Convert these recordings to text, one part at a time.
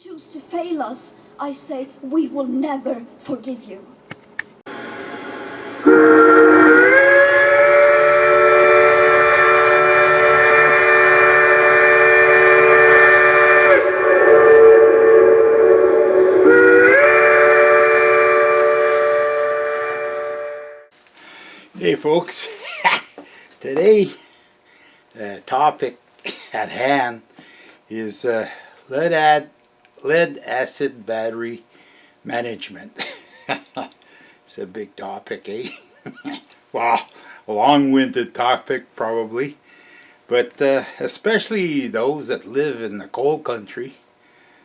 choose to fail us, I say we will never forgive you. Hey folks, today the topic at hand is lead acid battery management. It's a big topic, eh? Well, a long-winded topic probably, but especially those that live in the cold country,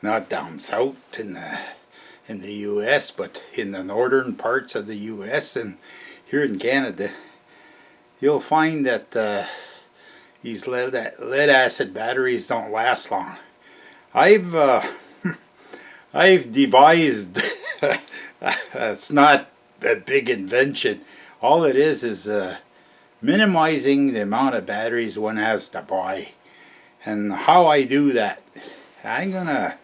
not down south in the U.S., but in the northern parts of the U.S. and here in Canada, you'll find that these lead acid batteries don't last long. I've devised it's not a big invention. All it is minimizing the amount of batteries one has to buy. And how I do that, I'm gonna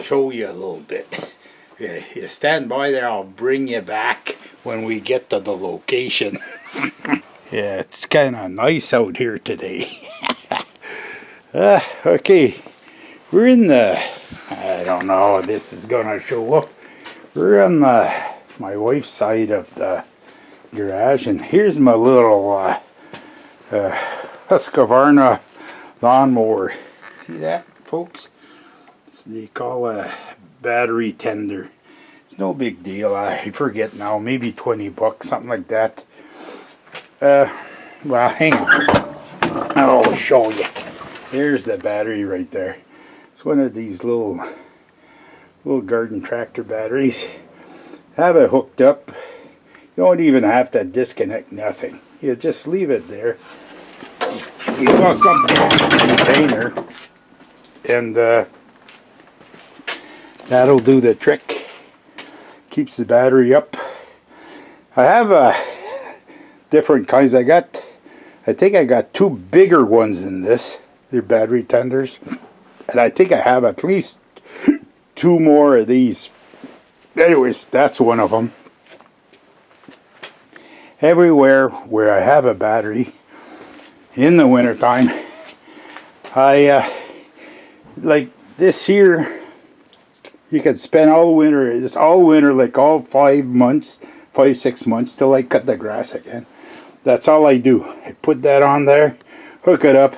show you a little bit. You stand by there, I'll bring you back when we get to the location. Yeah, it's kind of nice out here today. Okay, we're in the, I don't know if this is gonna show up. We're on my wife's side of the garage, and here's my little Husqvarna lawnmower. See that, folks? They call a battery tender. It's no big deal. I forget now, maybe 20 bucks, something like that. Well, hang on. I'll show you. There's the battery right there. It's one of these little garden tractor batteries. Have it hooked up. You don't even have to disconnect nothing. You just leave it there. You hook up the container, and that'll do the trick. Keeps the battery up. I have different kinds. I think I got two bigger ones than this. They're battery tenders. And I think I have at least two more of these. Anyways, that's one of them. Everywhere where I have a battery in the wintertime, I like this here. You can spend all winter, it's all winter, like all 5 months, 6 months till I cut the grass again. That's all I do. I put that on there, hook it up.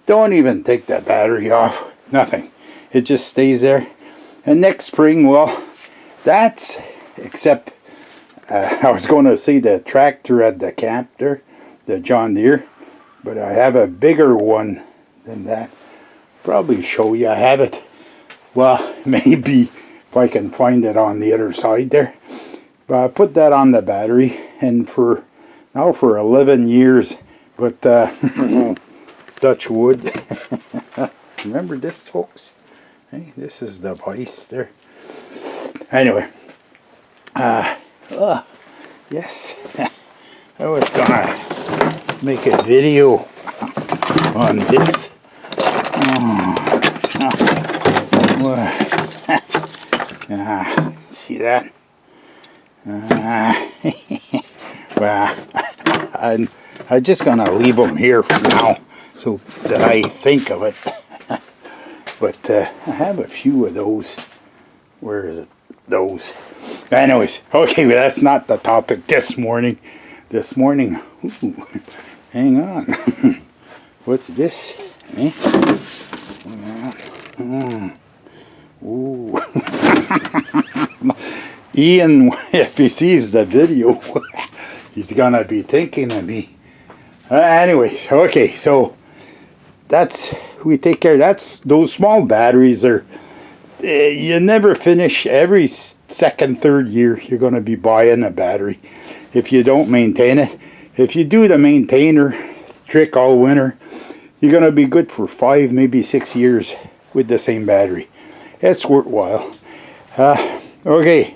Don't even take that battery off. Nothing. It just stays there. And next spring, well, that's, except I was going to see the tractor at the camp there, the John Deere, but I have a bigger one than that. Probably show you. I have it. Well, maybe if I can find it on the other side there. But I put that on the battery, and for 11 years, but Dutch wood. Remember this, folks? Hey, this is the vise there. Anyway, yes, I was gonna make a video on this. See that? Well, I'm just gonna leave them here for now, so that I think of it. But I have a few of those. Where is it? Those. Anyways, okay, well, that's not the topic this morning. This morning, ooh, hang on. What's this? Eh? Ooh. Ian, if he sees the video, he's gonna be thinking of me. Anyways, okay, so that's, we take care. That's, those small batteries are, you never finish. Every second, third year, you're going to be buying a battery if you don't maintain it. If you do the maintainer trick all winter, you're going to be good for 5, maybe 6 years with the same battery. It's worthwhile. Okay.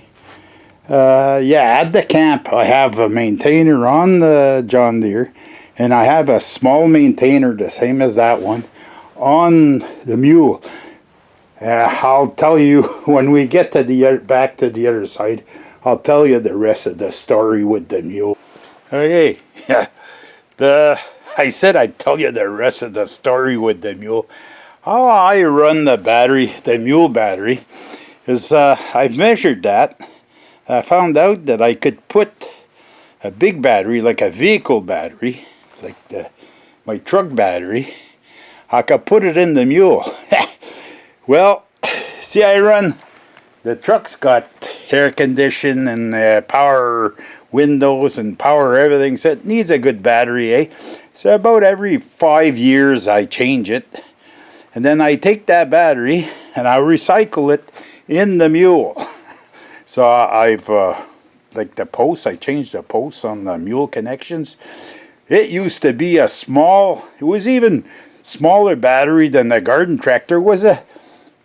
Yeah, at the camp, I have a maintainer on the John Deere, and I have a small maintainer, the same as that one, on the mule. I'll tell you when we get to back to the other side. I'll tell you the rest of the story with the mule. Okay, I said I'd tell you the rest of the story with the mule. How I run the battery, the mule battery, is I've measured that. I found out that I could put a big battery, like a vehicle battery, like my truck battery. I could put it in the mule. Well, see, I run. The truck's got air condition and power windows and power everything, so it needs a good battery, eh? So about every 5 years I change it. And then I take that battery and I recycle it in the mule. So I've, like the posts, I changed the posts on the mule connections. It used to be a small, it was even smaller battery than the garden tractor. It was a,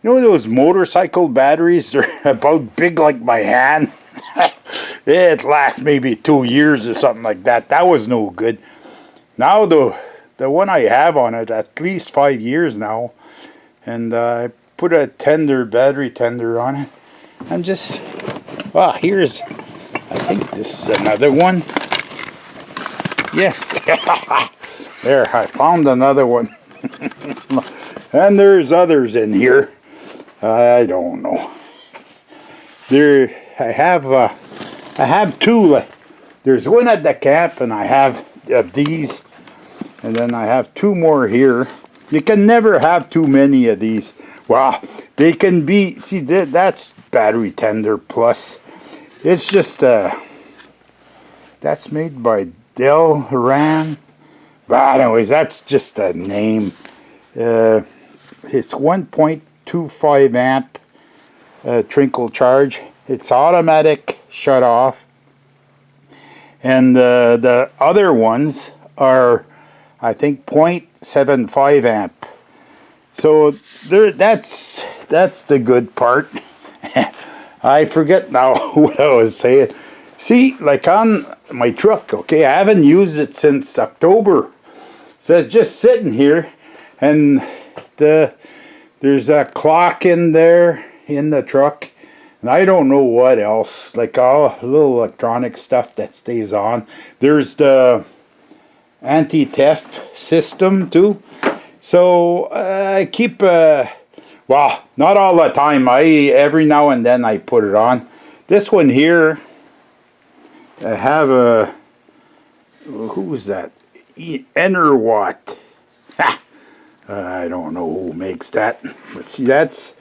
you know those motorcycle batteries? They're about big like my hand. It lasts maybe 2 years or something like that. That was no good. Now the one I have on it, at least 5 years now. And I put a battery tender on it. I'm just, well, here's, I think this is another one. Yes. There, I found another one. And there's others in here. I don't know. I have two. There's one at the camp, and I have these, and then I have two more here. You can never have too many of these. Well, they can be. See, that's battery tender plus. It's just that's made by Delran. But anyways, that's just a name. It's 1.25 amp trickle charge. It's automatic shut off. And the other ones are, I think, 0.75 amp. So that's the good part. I forget now what I was saying. See, like on my truck, okay, I haven't used it since October. So it's just sitting here, and there's a clock in there in the truck. And I don't know what else, like all little electronic stuff that stays on. There's the anti-theft system too. So I keep, well, not all the time. Every now and then I put it on. This one here, I have a, who's that? Enerwatt. I don't know who makes that. But see, that's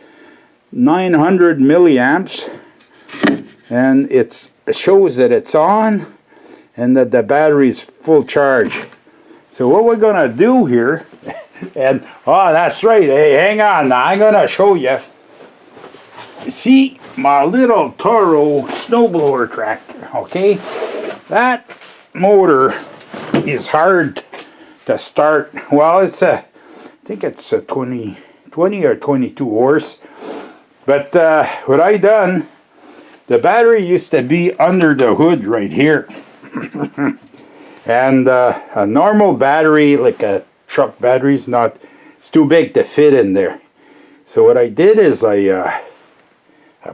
900 milliamps, and it shows that it's on and that the battery's full charge. So what we're gonna do here, and oh, that's right, hey, hang on, I'm gonna show you. See my little Toro snowblower tractor, okay? That motor is hard to start. Well, it's I think it's a 20 or 22 horse. But what I done, the battery used to be under the hood right here. And a normal battery, like a truck battery, it's too big to fit in there. So what I did is I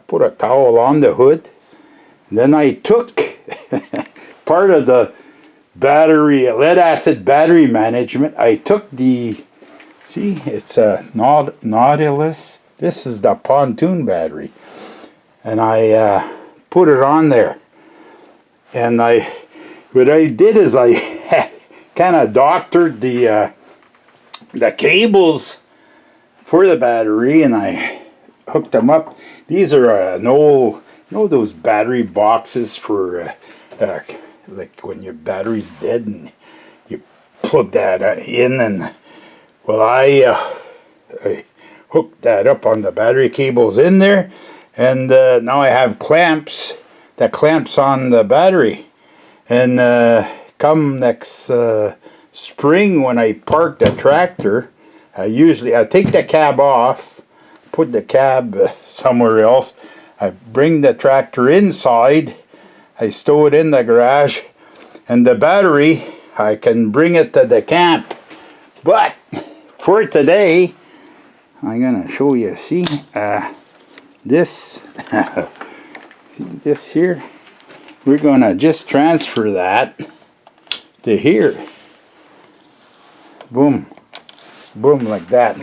put a towel on the hood. And then I took part of the battery, lead acid battery management. I took the, see, it's a Nautilus. This is the pontoon battery, and I put it on there. And what I did is I kind of doctored the cables for the battery, and I hooked them up. These are an old, you know, those battery boxes for like when your battery's dead and you plug that in, and well, I hooked that up on the battery cables in there, and now I have clamps that clamps on the battery. And come next spring when I park the tractor, I take the cab off, put the cab somewhere else. I bring the tractor inside, I stow it in the garage, and the battery, I can bring it to the camp. But for today, I'm gonna show you. See, this, see this here. We're gonna just transfer that to here. Boom, boom, like that.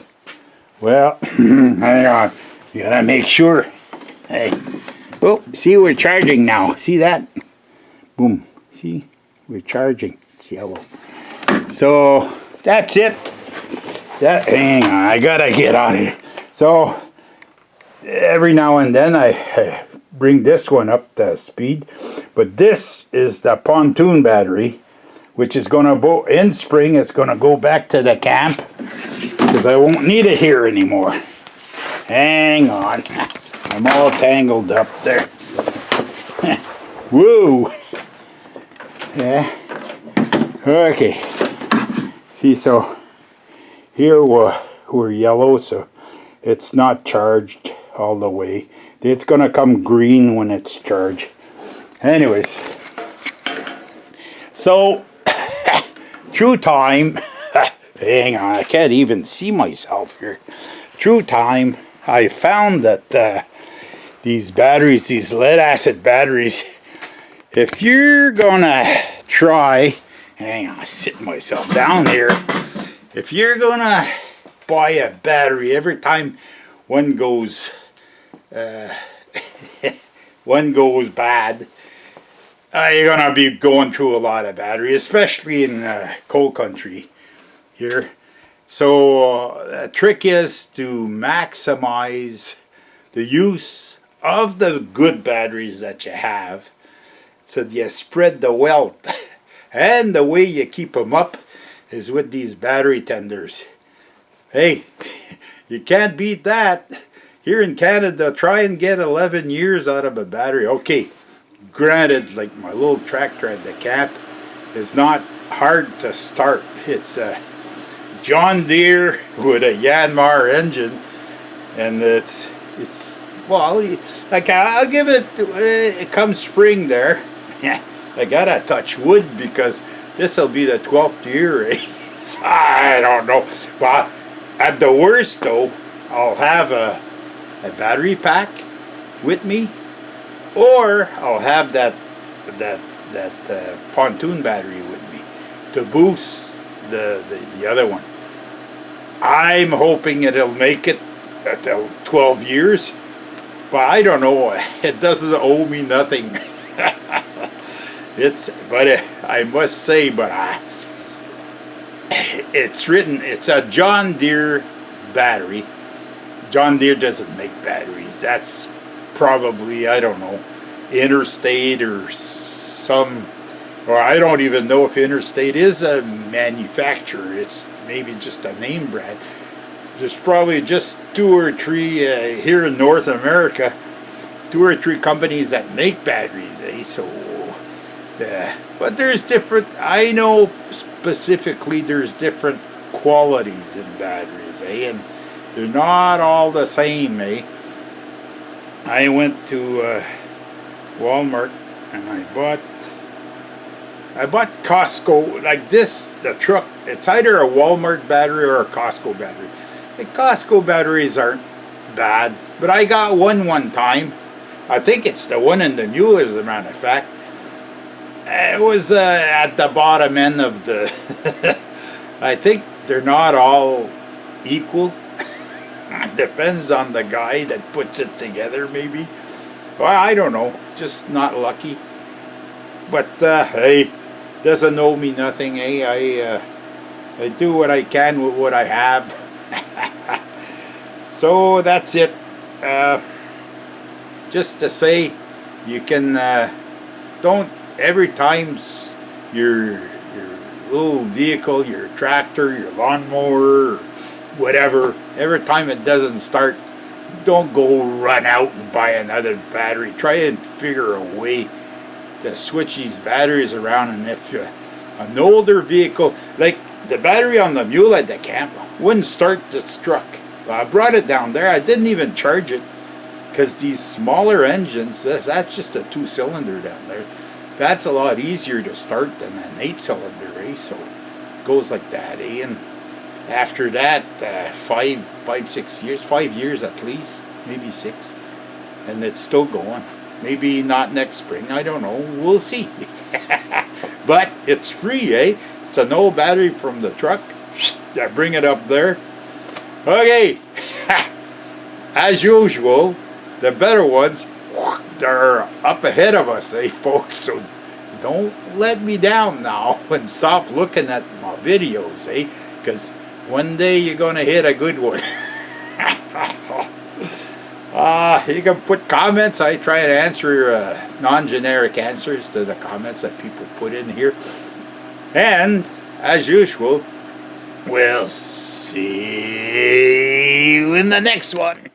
Well, hang on. You gotta make sure. Hey, oh, see, we're charging now. See that? Boom. See, we're charging. It's yellow. So that's it. Hang on, I gotta get out of here. So every now and then I bring this one up to speed, but this is the pontoon battery, which is gonna go in spring. It's gonna go back to the camp because I won't need it here anymore. Hang on, I'm all tangled up there. Woo! Yeah. Okay. See, so here we're yellow, so it's not charged all the way. It's gonna come green when it's charged. Anyways, so through time, hang on, I can't even see myself here. Through time, I found that these batteries, these lead acid batteries, if you're gonna try, hang on, I sit myself down here. If you're gonna buy a battery every time one goes one goes bad, you're gonna be going through a lot of battery, especially in coal country here. So the trick is to maximize the use of the good batteries that you have, so you spread the wealth. And the way you keep them up is with these battery tenders. Hey, you can't beat that. Here in Canada, try and get 11 years out of a battery. Okay, granted, like my little tractor at the camp is not hard to start. It's a John Deere with a Yanmar engine, and it's well, like I'll give it come spring there. I gotta touch wood because this will be the 12th year. I don't know. Well, at the worst though, I'll have a battery pack with me, or I'll have that pontoon battery with me to boost the other one. I'm hoping it'll make it till 12 years, but I don't know. It doesn't owe me nothing. I must say, it's a John Deere battery. John Deere doesn't make batteries. That's probably, I don't know, Interstate or I don't even know if Interstate is a manufacturer. It's maybe just a name brand. There's probably just 2 or 3 here in North America, 2 or 3 companies that make batteries, So, but there's different, I know specifically there's different qualities in batteries, and they're not all the same, I went to Walmart and I bought Costco, like this, the truck, it's either a Walmart battery or a Costco battery. The Costco batteries aren't bad, but I got one time. I think it's the one in the mule, as a matter of fact. It was at the bottom end of the... I think they're not all equal. Depends on the guy that puts it together, maybe. Well, I don't know. Just not lucky. But, hey, doesn't owe me nothing, I do what I can with what I have. So, that's it. Just to say, you can... don't... Every time your little vehicle, your tractor, your lawnmower, whatever, every time it doesn't start, don't go run out and buy another battery. Try and figure a way to switch these batteries around. And if an older vehicle, like the battery on the mule at the camp, wouldn't start the truck. Well, I brought it down there. I didn't even charge it because these smaller engines, that's just a 2-cylinder down there. That's a lot easier to start than an 8-cylinder, So it goes like that, And after that, 5 years at least, maybe 6, and it's still going. Maybe not next spring, I don't know, we'll see. But it's free, eh? It's an old battery from the truck. I bring it up there. Okay, as usual, the better ones, they're up ahead of us, eh, folks? So don't let me down now and stop looking at my videos, eh? Because one day you're going to hit a good one. You can put comments. I try to answer non-generic answers to the comments that people put in here. And, as usual, we'll see you in the next one.